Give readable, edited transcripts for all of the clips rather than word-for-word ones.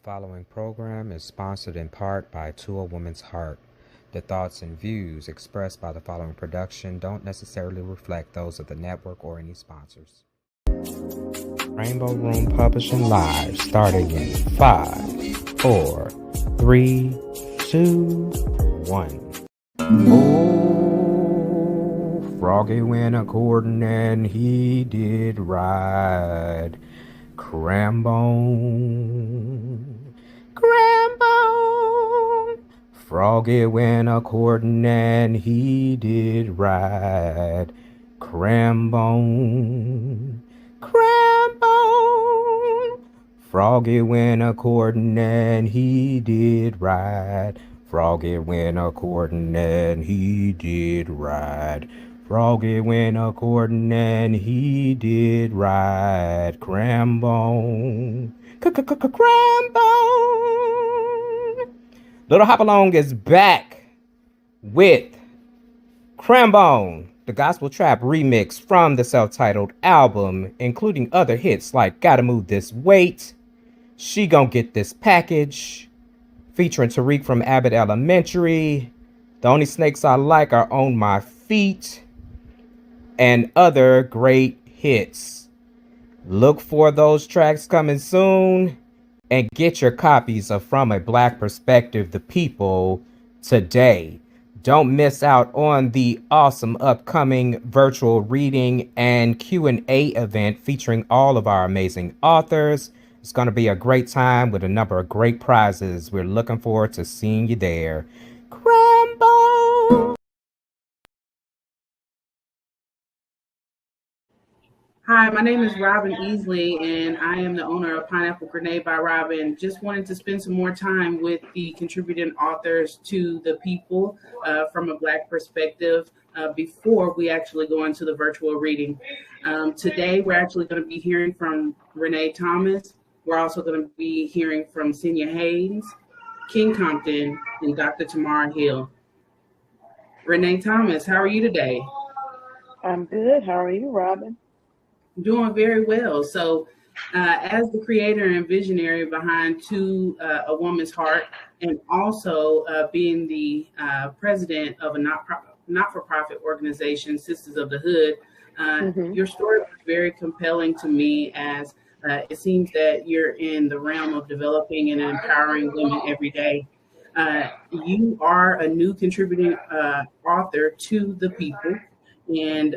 following program is sponsored in part by To a Woman's Heart. The thoughts and views expressed by the following production don't necessarily reflect those of the network or any sponsors. Rainbow Room Publishing Live, starting in 5, 4, 3, 2, 1. Oh, Froggy went a-courtin' and he did ride. Crambone, Crambone. Froggy went a-courtin' and he did ride. Crambone, Crambone. Froggy went a-courtin' and he did ride. Froggy went a-courtin' and he did ride. Froggy went a-courtin' and he did ride. Crambone, Crambone. Little Hopalong is back with Crambone, the gospel trap remix from the self-titled album, including other hits like Gotta Move This Weight, She Gon' Get This Package, featuring Tariq from Abbott Elementary, The Only Snakes I Like Are On My Feet, and other great hits. Look for those tracks coming soon, and get your copies of From a Black Perspective, The People, today. Don't miss out on the awesome upcoming virtual reading and Q&A event featuring all of our amazing authors. It's going to be a great time with a number of great prizes. We're looking forward to seeing you there. Crambo! Hi, my name is Robin Easley, and I am the owner of Pineapple Grenade by Robin. Just wanted to spend some more time with the contributing authors to The People from a Black perspective before we actually go into the virtual reading. Today, we're actually going to be hearing from Renna Thomas. We're also going to be hearing from Senia Haynes, King Compton, and Dr. Tamara Hill. Renna Thomas, how are you today? I'm good. How are you, Robin? Doing very well. So as the creator and visionary behind To a Woman's Heart, and also being the president of a not-for-profit organization, Sisters of the Hood, your story was very compelling to me, as it seems that you're in the realm of developing and empowering women every day. You are a new contributing author to The People. And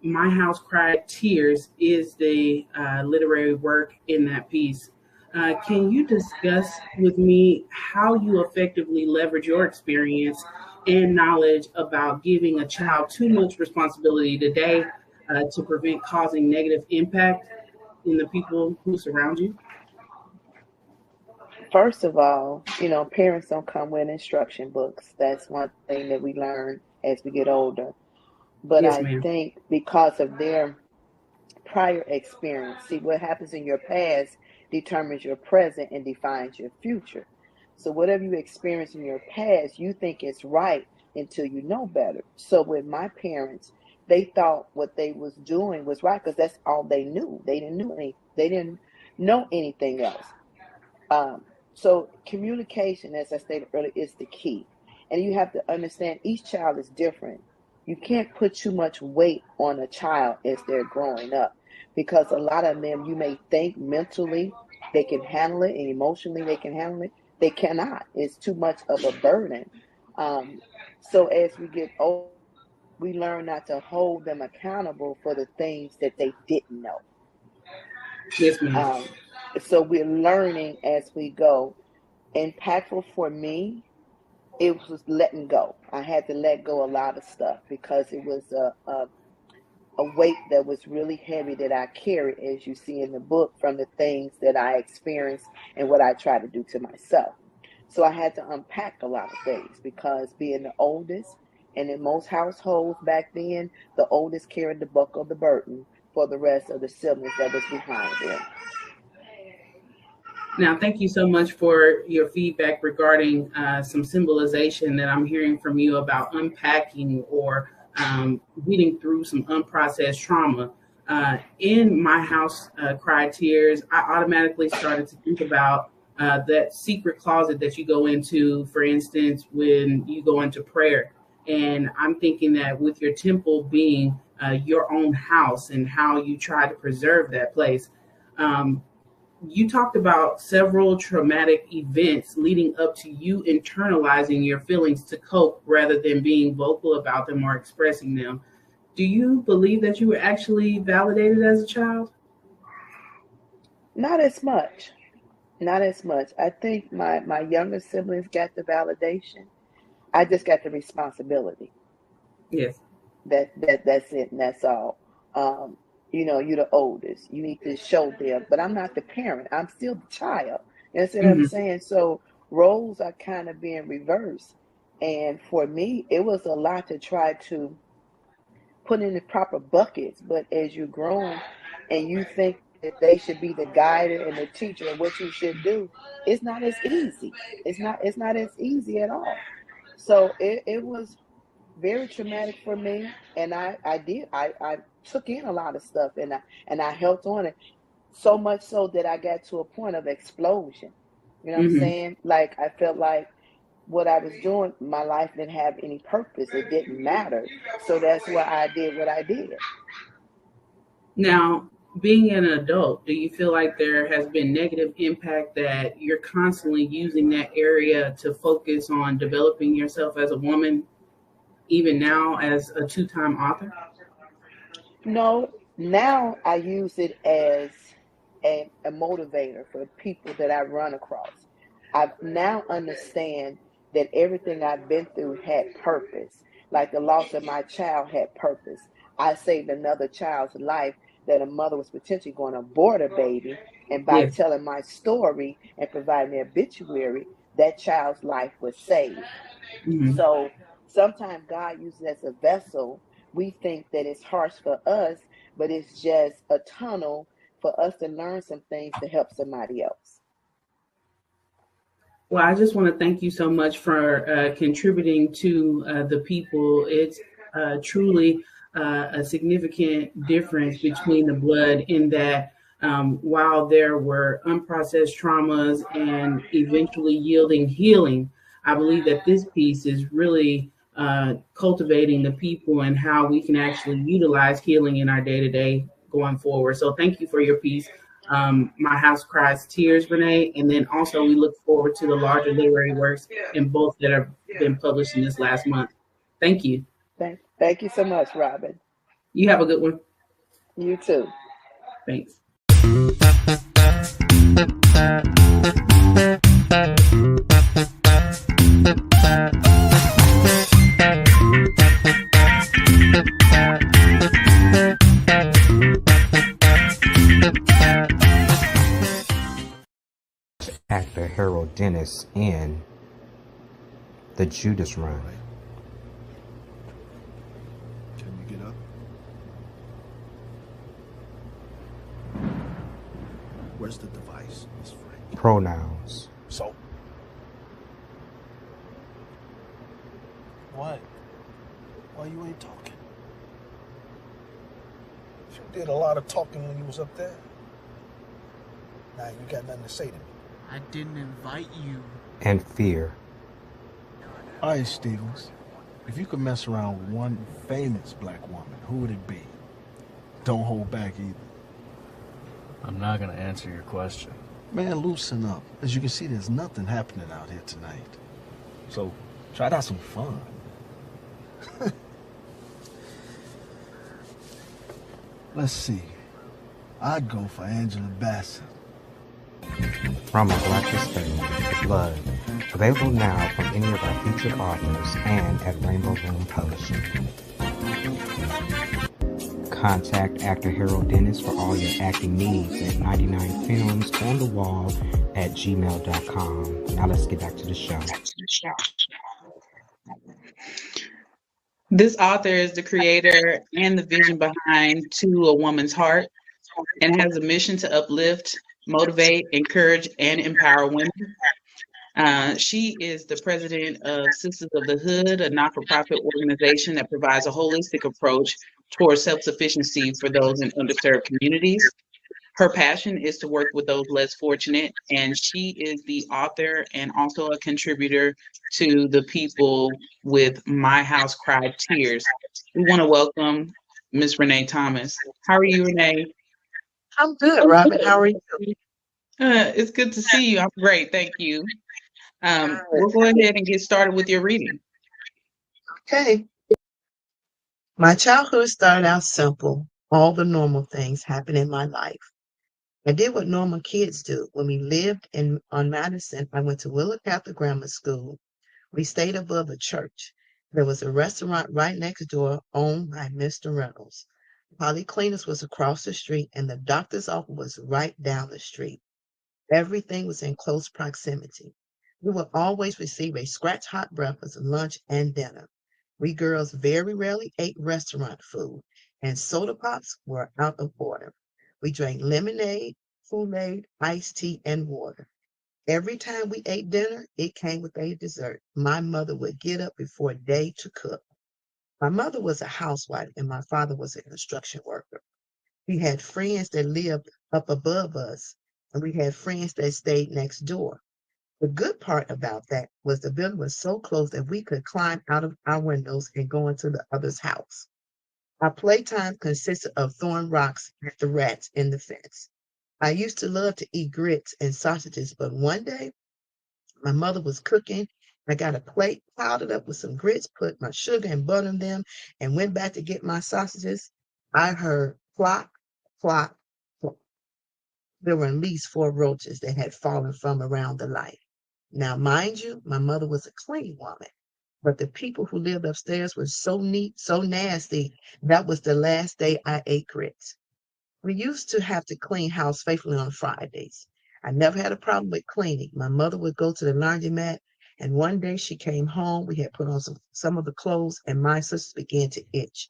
My House Cried Tears is the literary work in that piece. Can you discuss with me how you effectively leverage your experience and knowledge about giving a child too much responsibility today to prevent causing negative impact in the people who surround you? First of all, parents don't come with instruction books. That's one thing that we learn as we get older. But Yes, I ma'am. think because of their prior experience, see, what happens in your past determines your present and defines your future. So whatever you experience in your past, you think it's right until you know better. So with my parents, they thought what they was doing was right because that's all they knew. They didn't know anything else. So communication, as I stated earlier, is the key. And you have to understand each child is different. You can't put too much weight on a child as they're growing up, because a lot of them, you may think mentally they can handle it and emotionally they can handle it. They cannot. It's too much of a burden. So as we get older, we learn not to hold them accountable for the things that they didn't know. Yes, ma'am. So we're learning as we go. Impactful for me, it was letting go. I had to let go a lot of stuff because it was a weight that was really heavy that I carried, as you see in the book, from the things that I experienced and what I tried to do to myself. So I had to unpack a lot of things, because being the oldest, and in most households back then, the oldest carried the buck of the burden for the rest of the siblings that was behind them. Now, thank you so much for your feedback regarding some symbolization that I'm hearing from you about unpacking or getting through some unprocessed trauma. In My House Cried Tears, I automatically started to think about that secret closet that you go into, for instance, when you go into prayer. And I'm thinking that with your temple being your own house and how you try to preserve that place, you talked about several traumatic events leading up to you internalizing your feelings to cope rather than being vocal about them or expressing them. Do you believe that you were actually validated as a child? Not as much. Not as much. I think my younger siblings got the validation. I just got the responsibility. Yes. That's it, and that's all. You're the oldest. You need to show them, but I'm not the parent. I'm still the child. You understand what I'm Mm-hmm. saying? So roles are kind of being reversed, and for me, it was a lot to try to put in the proper buckets. But as you're growing, and you think that they should be the guide and the teacher and what you should do, it's not as easy. It's not as easy at all. So it was very traumatic for me, and I took in a lot of stuff, and I held on it so much so that I got to a point of explosion. You know what I'm Mm-hmm. saying? Like I felt like what I was doing, my life didn't have any purpose. It didn't matter. So that's why I did what I did. Now, being an adult, do you feel like there has been negative impact that you're constantly using that area to focus on developing yourself as a woman, even now as a two-time author? No, now I use it as a motivator for people that I run across. I now understand that everything I've been through had purpose. Like the loss of my child had purpose. I saved another child's life that a mother was potentially going to abort a baby. And by Yes. telling my story and providing the obituary, that child's life was saved. Mm-hmm. So sometimes God uses it as a vessel. We think that it's harsh for us, but it's just a tunnel for us to learn some things to help somebody else. Well, I just want to thank you so much for contributing to the people. It's truly a significant difference between the blood in that while there were unprocessed traumas and eventually yielding healing, I believe that this piece is really cultivating the people and how we can actually utilize healing in our day-to-day going forward. So thank you for your piece. My House Cries Tears, Renee, and then also we look forward to the larger literary works in both that have been published in this last month. Thank you. Thank you so much, Robin. You have a good one. You too. Thanks. Actor Harold Dennis in The Judas Run. Can you get up? Where's the device, Miss Frank? Pronouns. So? What? Why you ain't talking? You did a lot of talking when you was up there. Now you got nothing to say to me. I didn't invite you. And fear. All right, Stevens. If you could mess around with one famous black woman, who would it be? Don't hold back either. I'm not gonna answer your question. Man, loosen up. As you can see, there's nothing happening out here tonight. So, try to have some fun. Let's see. I'd go for Angela Bassett. From A Black Estate, The Blood. Available now from any of our featured authors and at Rainbow Room Publishing. Contact actor Harold Dennis for all your acting needs at 99filmsonthewall@gmail.com. Now let's get back to the show. This author is the creator and the vision behind To a Woman's Heart and has a mission to uplift, motivate, encourage, and empower women. She is the president of Sisters of the Hood, a not-for-profit organization that provides a holistic approach towards self-sufficiency for those in underserved communities. Her passion is to work with those less fortunate, and she is the author and also a contributor to the people with My House Cried Tears. We want to welcome Miss Renna Thomas. How are you, Renna? I'm good, Robin. How are you? It's good to see you. I'm great, thank you. We'll Good. go ahead and get started with your reading. Okay. My childhood started out simple. All the normal things happened in my life. I did what normal kids do. When we lived on Madison, I went to Willow Catholic Grammar School. We stayed above a church. There was a restaurant right next door owned by Mr. Reynolds. Polycleaners was across the street, and the doctor's office was right down the street. Everything was in close proximity. We would always receive a scratch hot breakfast, lunch, and dinner. We girls very rarely ate restaurant food, and soda pops were out of order. We drank lemonade, Kool-Aid, iced tea, and water. Every time we ate dinner, it came with a dessert. My mother would get up before day to cook. My mother was a housewife, and my father was a construction worker. We had friends that lived up above us, and we had friends that stayed next door. The good part about that was the building was so close that we could climb out of our windows and go into the other's house. Our playtime consisted of throwing rocks at the rats in the fence. I used to love to eat grits and sausages, but one day my mother was cooking. I got a plate, piled it up with some grits, put my sugar and butter in them, and went back to get my sausages. I heard plop, plop, plop. There were at least 4 roaches that had fallen from around the light. Now, mind you, my mother was a clean woman, but the people who lived upstairs were so neat, so nasty. That was the last day I ate grits. We used to have to clean house faithfully on Fridays. I never had a problem with cleaning. My mother would go to the laundromat, and one day she came home. We had put on some of the clothes, and my sisters began to itch.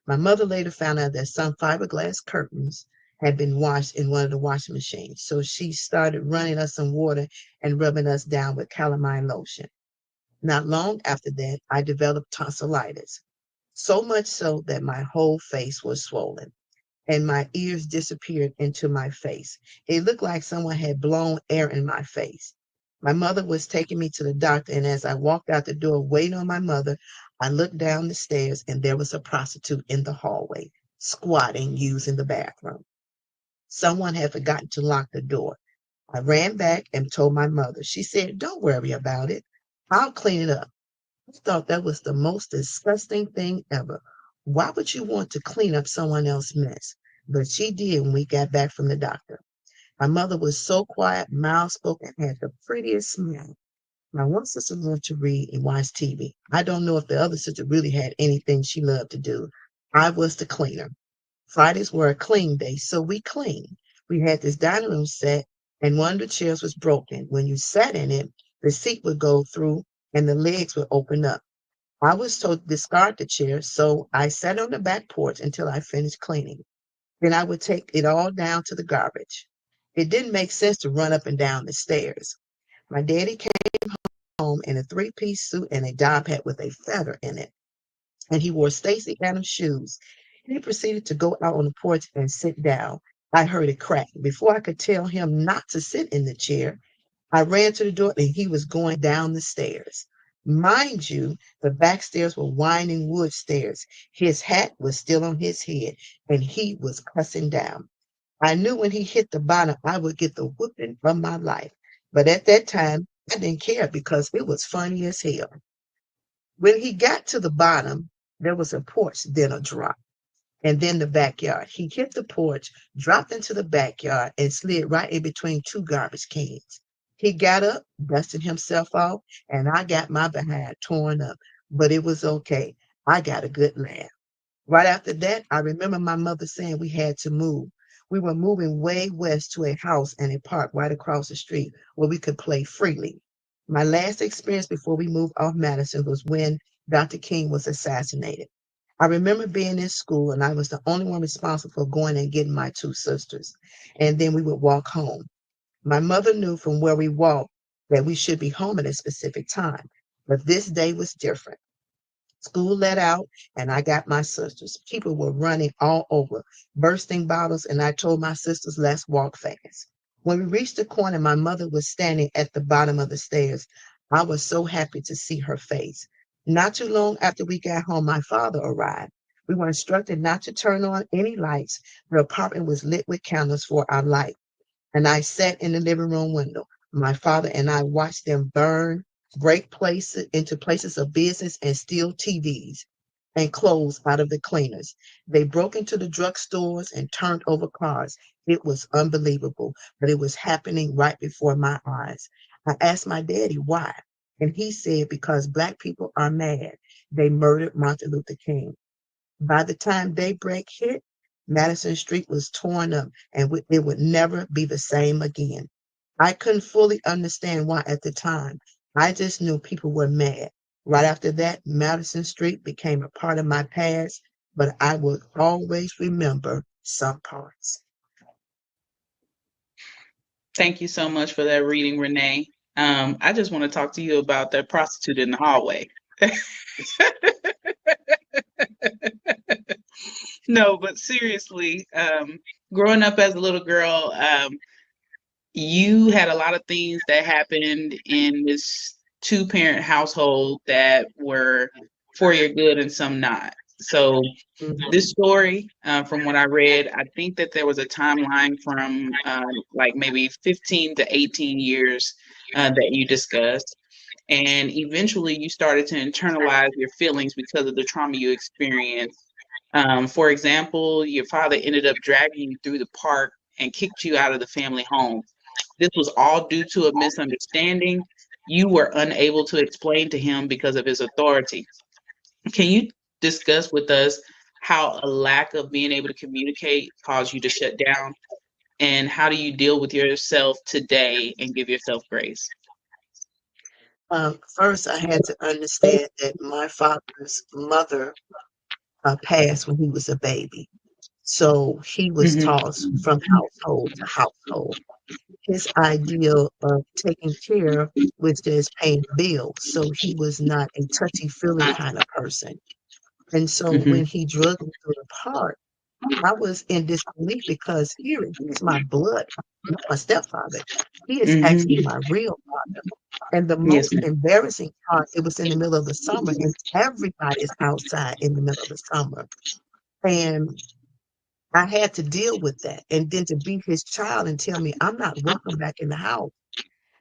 My mother later found out that some fiberglass curtains had been washed in one of the washing machines. So she started running us some water and rubbing us down with calamine lotion. Not long after that, I developed tonsillitis, so much so that my whole face was swollen and my ears disappeared into my face. It looked like someone had blown air in my face. My mother was taking me to the doctor, and as I walked out the door waiting on my mother, I looked down the stairs and there was a prostitute in the hallway, squatting, using the bathroom. Someone had forgotten to lock the door. I ran back and told my mother. She said, "Don't worry about it. I'll clean it up." I thought that was the most disgusting thing ever. Why would you want to clean up someone else's mess? But she did when we got back from the doctor. My mother was so quiet, mild spoken, had the prettiest smile. My one sister loved to read and watch TV. I don't know if the other sister really had anything she loved to do. I was the cleaner. Fridays were a clean day, so we cleaned. We had this dining room set, and one of the chairs was broken. When you sat in it, the seat would go through and the legs would open up. I was told to discard the chair, so I sat on the back porch until I finished cleaning. Then I would take it all down to the garbage. It didn't make sense to run up and down the stairs. My daddy came home in a 3-piece suit and a job hat with a feather in it, and he wore Stacy Adams shoes. He proceeded to go out on the porch and sit down. I heard it crack. Before I could tell him not to sit in the chair, I ran to the door and he was going down the stairs. Mind you, the back stairs were winding wood stairs. His hat was still on his head and he was cussing down. I knew when he hit the bottom, I would get the whooping of my life. But at that time, I didn't care because it was funny as hell. When he got to the bottom, there was a porch, then a drop, and then the backyard. He hit the porch, dropped into the backyard, and slid right in between 2 garbage cans. He got up, dusted himself off, and I got my behind torn up. But it was okay. I got a good laugh. Right after that, I remember my mother saying we had to move. We were moving way west to a house and a park right across the street where we could play freely. My last experience before we moved off Madison was when Dr. King was assassinated. I remember being in school and I was the only one responsible for going and getting my 2 sisters. And then we would walk home. My mother knew from where we walked that we should be home at a specific time, but this day was different. School let out, and I got my sisters. People were running all over, bursting bottles, and I told my sisters, let's walk fast. When we reached the corner, my mother was standing at the bottom of the stairs. I was so happy to see her face. Not too long after we got home, my father arrived. We were instructed not to turn on any lights. The apartment was lit with candles for our light, and I sat in the living room window. My father and I watched them burn, break places into places of business, and steal TVs and clothes out of the cleaners. They broke into the drugstores and turned over cars. It was unbelievable, but it was happening right before my eyes. I asked my daddy why, and he said because Black people are mad. They murdered Martin Luther King. By the time daybreak hit, Madison Street was torn up and it would never be the same again. I couldn't fully understand why at the time. I just knew people were mad. Right after that, Madison Street became a part of my past, but I will always remember some parts. Thank you so much for that reading, Renee. I just want to talk to you about that prostitute in the hallway. No, but seriously, growing up as a little girl, you had a lot of things that happened in this two-parent household that were for your good and some not. So this story, from what I read, I think that there was a timeline from like maybe 15 to 18 years that you discussed. And eventually you started to internalize your feelings because of the trauma you experienced. For example, your father ended up dragging you through the park and kicked you out of the family home. This was all due to a misunderstanding you were unable to explain to him because of his authority. Can you discuss with us how a lack of being able to communicate caused you to shut down? And how do you deal with yourself today and give yourself grace? First, I had to understand that my father's mother passed when he was a baby. So he was Mm-hmm. tossed from household to household. His ideal of taking care was just paying bills. So he was not a touchy-feely kind of person. And so Mm-hmm. when he drugged me through the park, I was in disbelief because here he's my blood, not my stepfather. He is actually Mm-hmm. my real father. And the Yes, most ma'am. embarrassing part, it was in the middle of the summer, and everybody's outside in the middle of the summer. And I had to deal with that. And then to be his child and tell me I'm not welcome back in the house,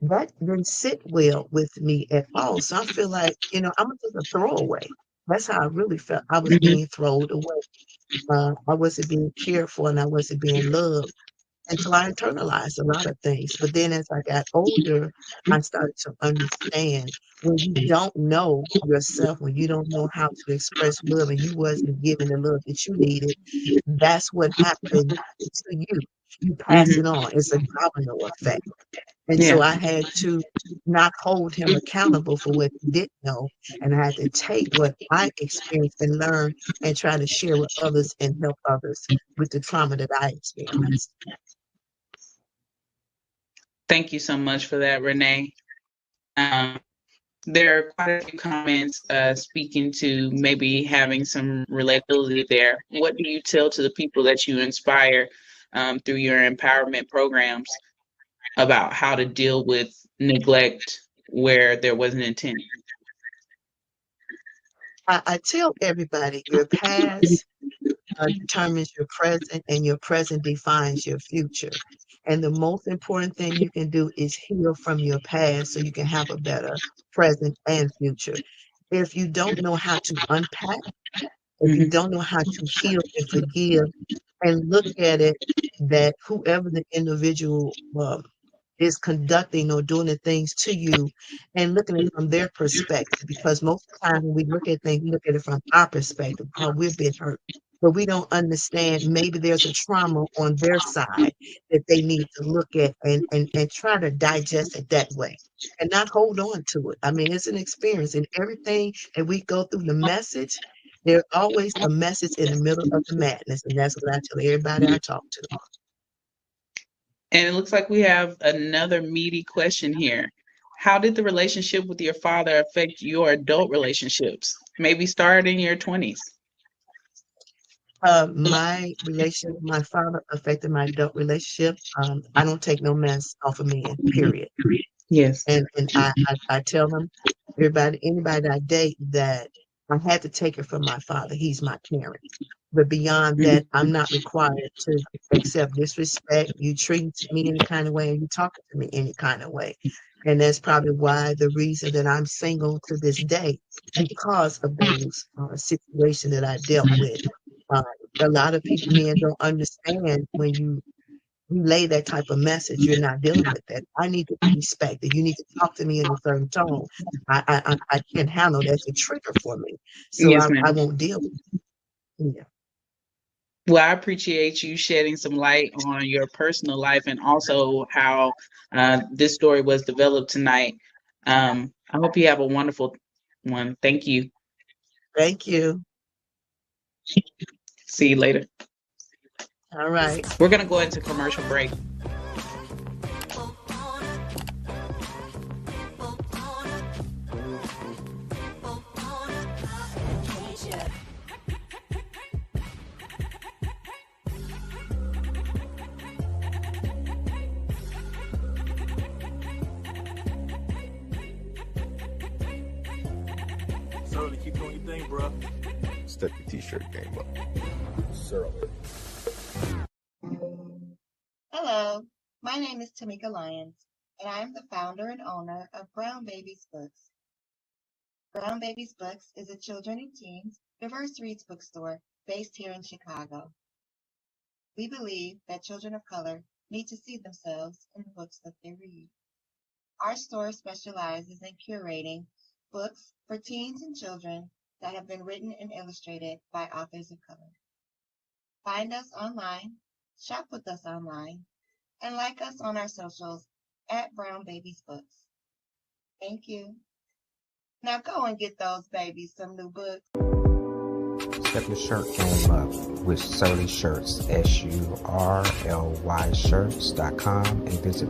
that didn't sit well with me at all. So I feel like, I'm just a throwaway. That's how I really felt. I was Mm-hmm. being thrown away. I wasn't being cared for and I wasn't being loved. And so I internalized a lot of things. But then as I got older, I started to understand when you don't know yourself, when you don't know how to express love and you wasn't given the love that you needed, that's what happened to you. You pass it Mm-hmm. on. It's a domino effect. And so Yeah. I had to not hold him accountable for what he didn't know. And I had to take what I experienced and learn and try to share with others and help others with the trauma that I experienced. Thank you so much for that, Renee. Um, there are quite a few comments speaking to maybe having some relatability there. What do you tell to the people that you inspire through your empowerment programs about how to deal with neglect where there was an intent? I tell everybody your past determines your present, and your present defines your future. And the most important thing you can do is heal from your past so you can have a better present and future. If you don't know how to unpack, if you Mm-hmm. don't know how to heal and forgive and look at it that whoever the individual is conducting or doing the things to you and looking at it from their perspective. Because most of the time when we look at things, we look at it from our perspective, how we've been hurt. But we don't understand maybe there's a trauma on their side that they need to look at and try to digest it that way and not hold on to it. I mean, it's an experience and everything that we go through the message, there's always a message in the middle of the madness. And that's what I tell everybody I talk to. And it looks like we have another meaty question here. How did the relationship with your father affect your adult relationships? Maybe start in your 20s. My relationship with my father affected my adult relationship. I don't take no mess off of men, period. Yes. And I tell them, anybody that I date, that I had to take it from my father. He's my parent. But beyond that, I'm not required to accept disrespect. You treat me any kind of way, and you talk to me any kind of way. And that's probably why the reason that I'm single to this day, because of those situations that I dealt with. Uh, a lot of people, men don't understand when you relay that type of message, you're not dealing with that. I need to be respected. You need to talk to me in a certain tone. I can't handle that's a trigger for me. So Yes, I ma'am. won't deal with it. Yeah. Well, I appreciate you shedding some light on your personal life and also how this story was developed tonight. I hope you have a wonderful one. Thank you. Thank you. See you later. All right. We're going to go into commercial break. Surly, keep doing your thing, bro. Step your t-shirt game up. Surly. Hello, my name is Tamika Lyons, and I am the founder and owner of Brown Babies Books. Brown Babies Books is a children and teens diverse reads bookstore based here in Chicago. We believe that children of color need to see themselves in the books that they read. Our store specializes in curating books for teens and children that have been written and illustrated by authors of color. Find us online, shop with us online, and like us on our socials at Brown Babies Books. Thank you. Now go and get those babies some new books. Step your shirt game up with Surly Shirts, SURLY shirts.com, and visit